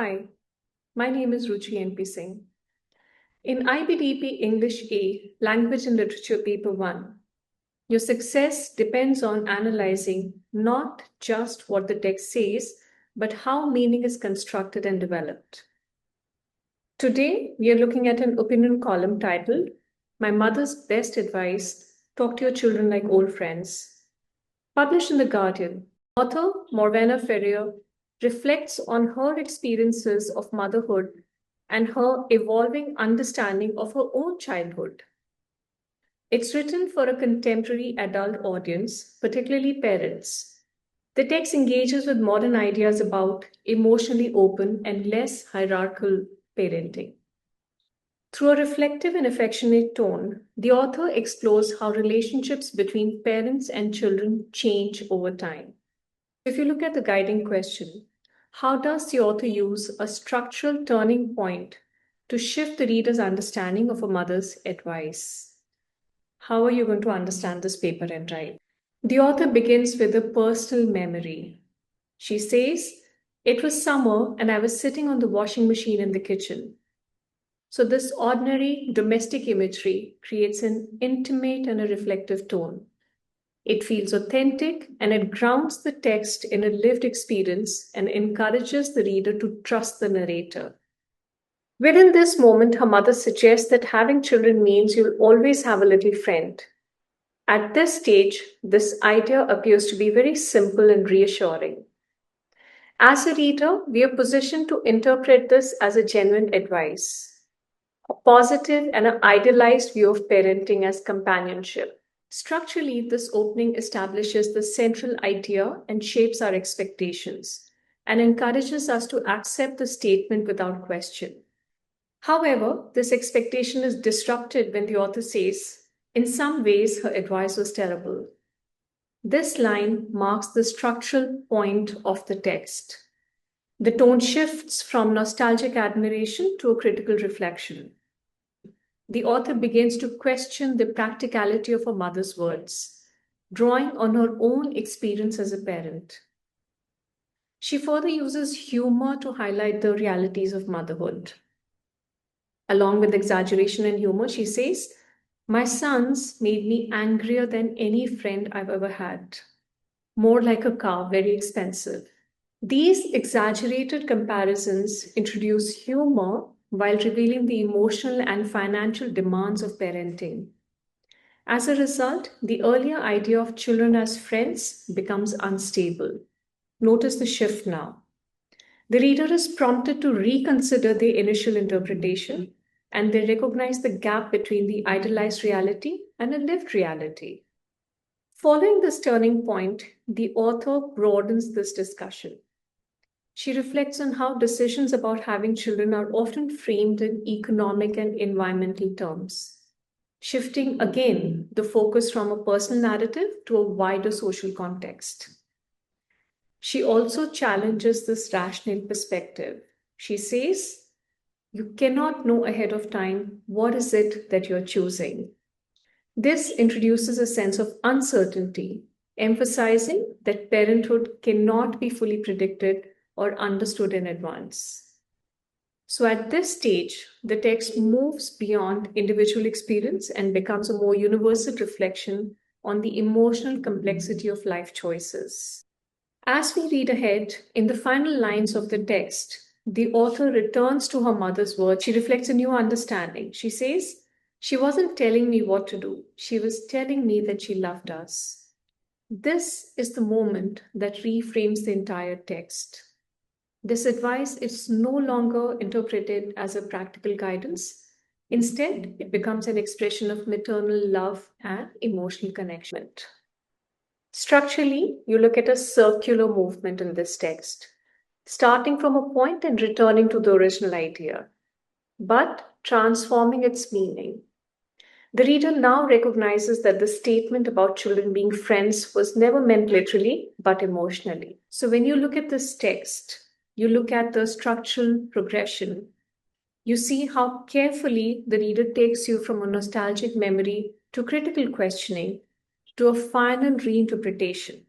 Hi, my name is Ruchi NP Singh. In IBDP English A, Language and Literature Paper 1, your success depends on analyzing not just what the text says, but how meaning is constructed and developed. Today, we are looking at an opinion column titled, My Mother's Best Advice, Talk to Your Children Like Old Friends. Published in The Guardian, author Morwenna Ferrier reflects on her experiences of motherhood and her evolving understanding of her own childhood. It's written for a contemporary adult audience, particularly parents. The text engages with modern ideas about emotionally open and less hierarchical parenting. Through a reflective and affectionate tone, the author explores how relationships between parents and children change over time. If you look at the guiding question, how does the author use a structural turning point to shift the reader's understanding of a mother's advice? How are you going to understand this paper and write? The author begins with a personal memory. She says, "It was summer and I was sitting on the washing machine in the kitchen." So, this ordinary domestic imagery creates an intimate and a reflective tone. It feels authentic and it grounds the text in a lived experience and encourages the reader to trust the narrator. Within this moment, her mother suggests that having children means you'll always have a little friend. At this stage, this idea appears to be very simple and reassuring. As a reader, we are positioned to interpret this as a genuine advice, a positive and an idealized view of parenting as companionship. Structurally, this opening establishes the central idea and shapes our expectations and encourages us to accept the statement without question. However, this expectation is disrupted when the author says, "In some ways, her advice was terrible." This line marks the structural point of the text. The tone shifts from nostalgic admiration to a critical reflection. The author begins to question the practicality of her mother's words, drawing on her own experience as a parent. She further uses humor to highlight the realities of motherhood. Along with exaggeration and humor, she says, "My sons made me angrier than any friend I've ever had. More like a car, very expensive." These exaggerated comparisons introduce humor while revealing the emotional and financial demands of parenting. As a result, the earlier idea of children as friends becomes unstable. Notice the shift now. The reader is prompted to reconsider their initial interpretation and they recognize the gap between the idealized reality and a lived reality. Following this turning point, the author broadens this discussion. She reflects on how decisions about having children are often framed in economic and environmental terms, shifting again the focus from a personal narrative to a wider social context. She also challenges this rational perspective. She says, "You cannot know ahead of time what is it that you're choosing." This introduces a sense of uncertainty, emphasizing that parenthood cannot be fully predicted or understood in advance. So at this stage, the text moves beyond individual experience and becomes a more universal reflection on the emotional complexity of life choices. As we read ahead, in the final lines of the text, the author returns to her mother's words. She reflects a new understanding. She says, "She wasn't telling me what to do. She was telling me that she loved us." This is the moment that reframes the entire text. This advice is no longer interpreted as a practical guidance. Instead, it becomes an expression of maternal love and emotional connection. Structurally, you look at a circular movement in this text, starting from a point and returning to the original idea, but transforming its meaning. The reader now recognizes that the statement about children being friends was never meant literally, but emotionally. So when you look at this text, you look at the structural progression, you see how carefully the reader takes you from a nostalgic memory to critical questioning to a final reinterpretation.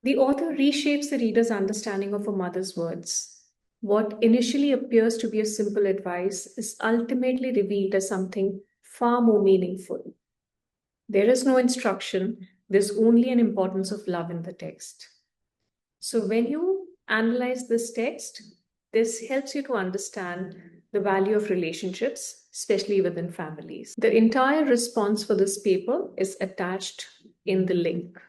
The author reshapes the reader's understanding of a mother's words. What initially appears to be a simple advice is ultimately revealed as something far more meaningful. There is no instruction, there's only an importance of love in the text. So when you analyze this text, this helps you to understand the value of relationships, especially within families. The entire response for this paper is attached in the link.